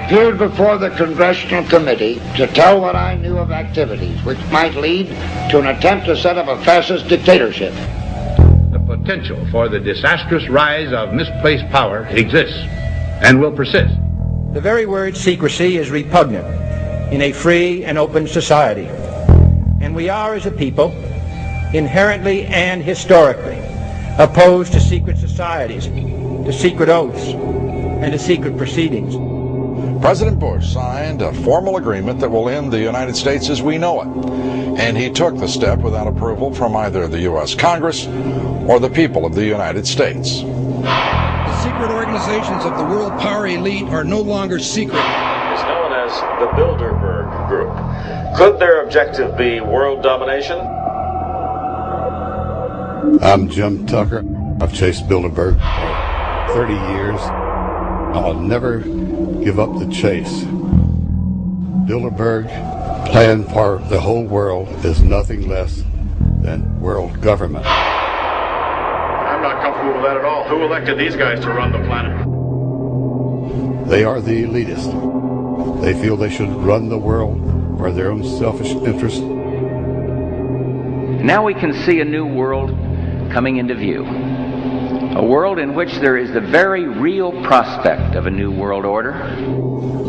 appeared before the Congressional Committee to tell what I knew of activities which might lead to an attempt to set up a fascist dictatorship. The potential for the disastrous rise of misplaced power exists and will persist. The very word secrecy is repugnant in a free and open society. And we are, as a people, inherently and historically opposed to secret societies, to secret oaths, and to secret proceedings. President Bush signed a formal agreement that will end the United States as we know it. And he took the step without approval from either the U.S. Congress or the people of the United States. The secret organizations of the world power elite are no longer secret. It's known as the Bilderberg Group. Could their objective be world domination? I'm Jim Tucker. I've chased Bilderberg for 30 years. I'll never give up the chase. Bilderberg plan for the whole world is nothing less than world government. I'm not comfortable with that at all. Who elected these guys to run the planet? They are the elitists. They feel they should run the world for their own selfish interests. Now we can see a new world coming into view. A world in which there is the very real prospect of a new world order.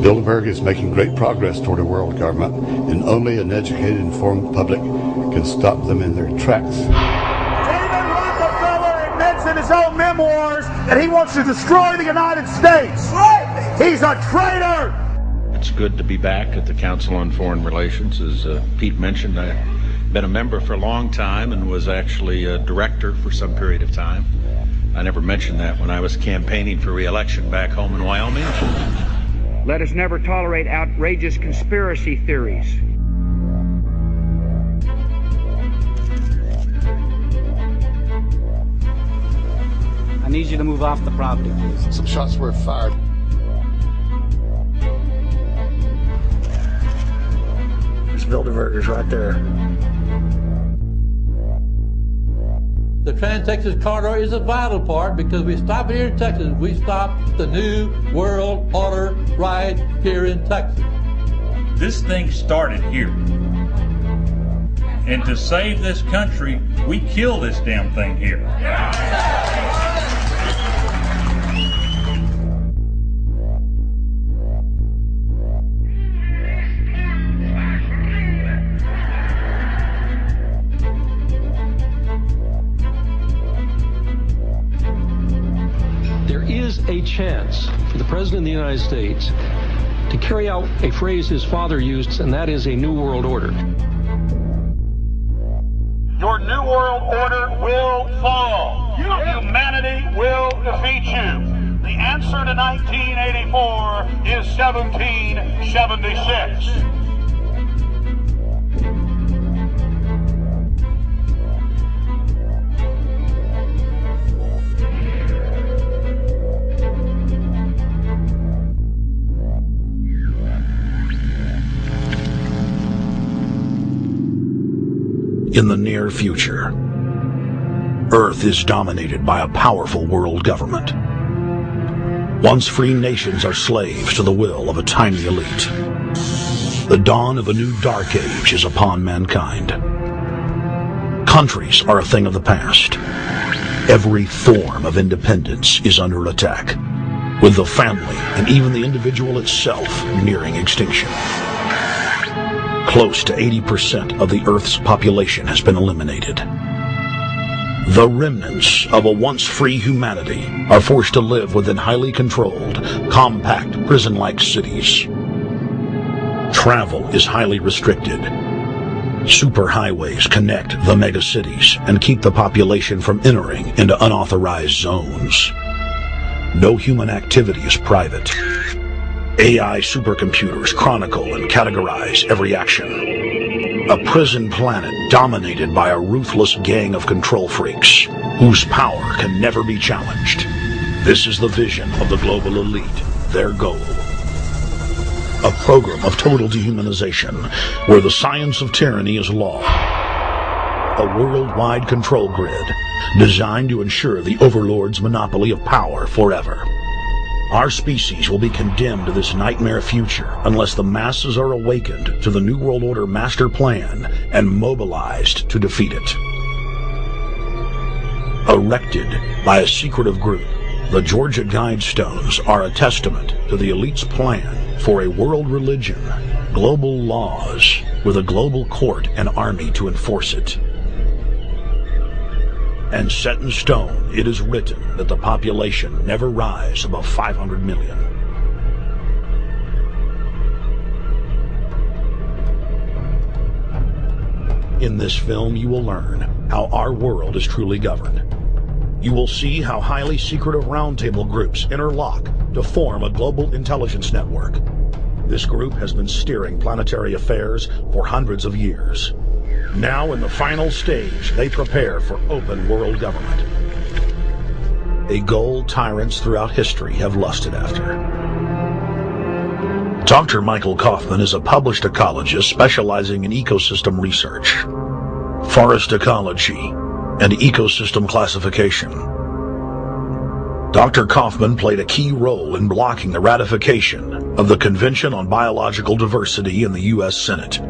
Bilderberg is making great progress toward a world government, and only an educated, informed public can stop them in their tracks. David Rockefeller admits in his own memoirs that he wants to destroy the United States. He's a traitor! It's good to be back at the Council on Foreign Relations. As Pete mentioned, I've been a member for a long time and was actually a director for some period of time. I never mentioned that when I was campaigning for re-election back home in Wyoming. Let us never tolerate outrageous conspiracy theories. I need you to move off the property, please. Some shots were fired. There's Bilderbergers right there. The Trans-Texas Corridor is a vital part because we stop here in Texas. We stop the new world order right here in Texas. This thing started here. And to save this country, we kill this damn thing here. A chance for the President of the United States to carry out a phrase his father used, and that is a new world order. Your new world order will fall. Humanity will defeat you. The answer to 1984 is 1776. In the near future, Earth is dominated by a powerful world government. Once free nations are slaves to the will of a tiny elite. The dawn of a new dark age is upon mankind. Countries are a thing of the past. Every form of independence is under attack, with the family and even the individual itself nearing extinction. Close to 80% of the Earth's population has been eliminated. The remnants of a once free humanity are forced to live within highly controlled, compact, prison-like cities. Travel is highly restricted. Superhighways connect the megacities and keep the population from entering into unauthorized zones. No human activity is private. AI supercomputers chronicle and categorize every action. A prison planet dominated by a ruthless gang of control freaks, whose power can never be challenged. This is the vision of the global elite, their goal. A program of total dehumanization, where the science of tyranny is law. A worldwide control grid, designed to ensure the overlord's monopoly of power forever. Our species will be condemned to this nightmare future unless the masses are awakened to the New World Order master plan and mobilized to defeat it. Erected by a secretive group, the Georgia Guidestones are a testament to the elite's plan for a world religion, global laws, with a global court and army to enforce it. And set in stone, it is written that the population never rise above 500 million. In this film, you will learn how our world is truly governed. You will see how highly secretive roundtable groups interlock to form a global intelligence network. This group has been steering planetary affairs for hundreds of years. Now, in the final stage, they prepare for open world government. A goal tyrants throughout history have lusted after. Dr. Michael Kaufman is a published ecologist specializing in ecosystem research, forest ecology, and ecosystem classification. Dr. Kaufman played a key role in blocking the ratification of the Convention on Biological Diversity in the U.S. Senate.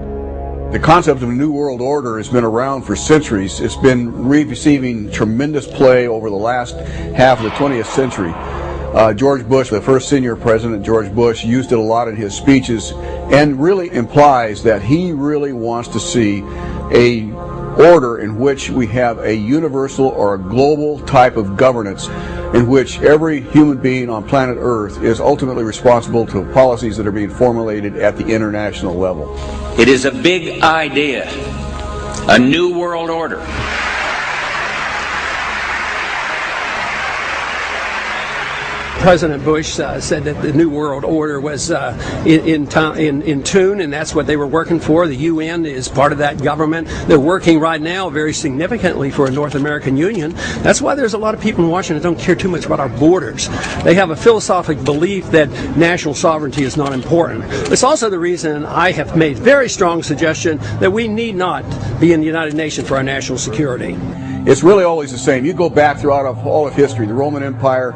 The concept of a New World Order has been around for centuries. It's been receiving tremendous play over the last half of the 20th century. George Bush, the first senior president, George Bush, used it a lot in his speeches and really implies that he really wants to see a order in which we have a universal or a global type of governance in which every human being on planet Earth is ultimately responsible to policies that are being formulated at the international level. It is a big idea, a new world order. President Bush said that the New World Order was in tune, and that's what they were working for. The UN is part of that government. They're working right now very significantly for a North American Union. That's why there's a lot of people in Washington that don't care too much about our borders. They have a philosophical belief that national sovereignty is not important. It's also the reason I have made very strong suggestion that we need not be in the United Nations for our national security. It's really always the same. You go back throughout all of history, the Roman Empire,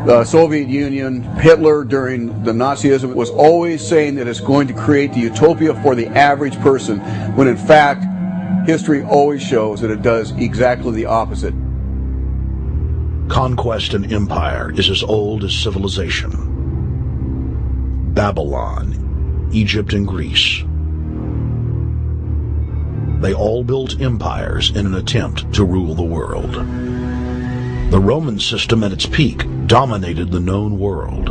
the Soviet Union, Hitler during the Nazism was always saying that it's going to create the utopia for the average person, when in fact, history always shows that it does exactly the opposite. Conquest and empire is as old as civilization. Babylon, Egypt, and Greece. They all built empires in an attempt to rule the world. The Roman system at its peak dominated the known world.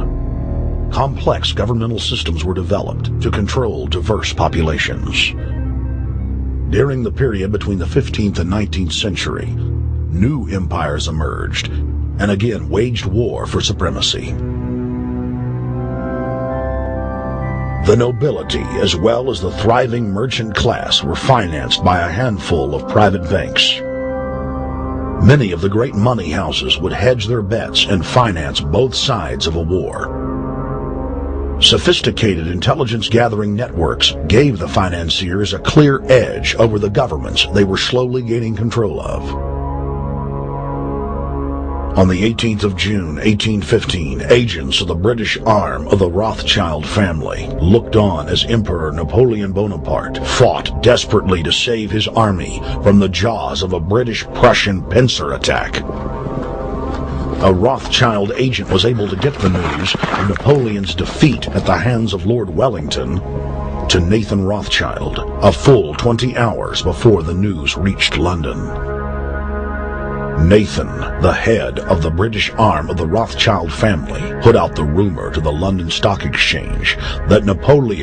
Complex governmental systems were developed to control diverse populations. During the period between the 15th and 19th century, new empires emerged and again waged war for supremacy. The nobility, as well as the thriving merchant class, were financed by a handful of private banks. Many of the great money houses would hedge their bets and finance both sides of a war. Sophisticated intelligence-gathering networks gave the financiers a clear edge over the governments they were slowly gaining control of. On the 18th of June, 1815, agents of the British arm of the Rothschild family looked on as Emperor Napoleon Bonaparte fought desperately to save his army from the jaws of a British-Prussian pincer attack. A Rothschild agent was able to get the news of Napoleon's defeat at the hands of Lord Wellington to Nathan Rothschild a full 20 hours before the news reached London. Nathan, the head of the British arm of the Rothschild family, put out the rumor to the London Stock Exchange that Napoleon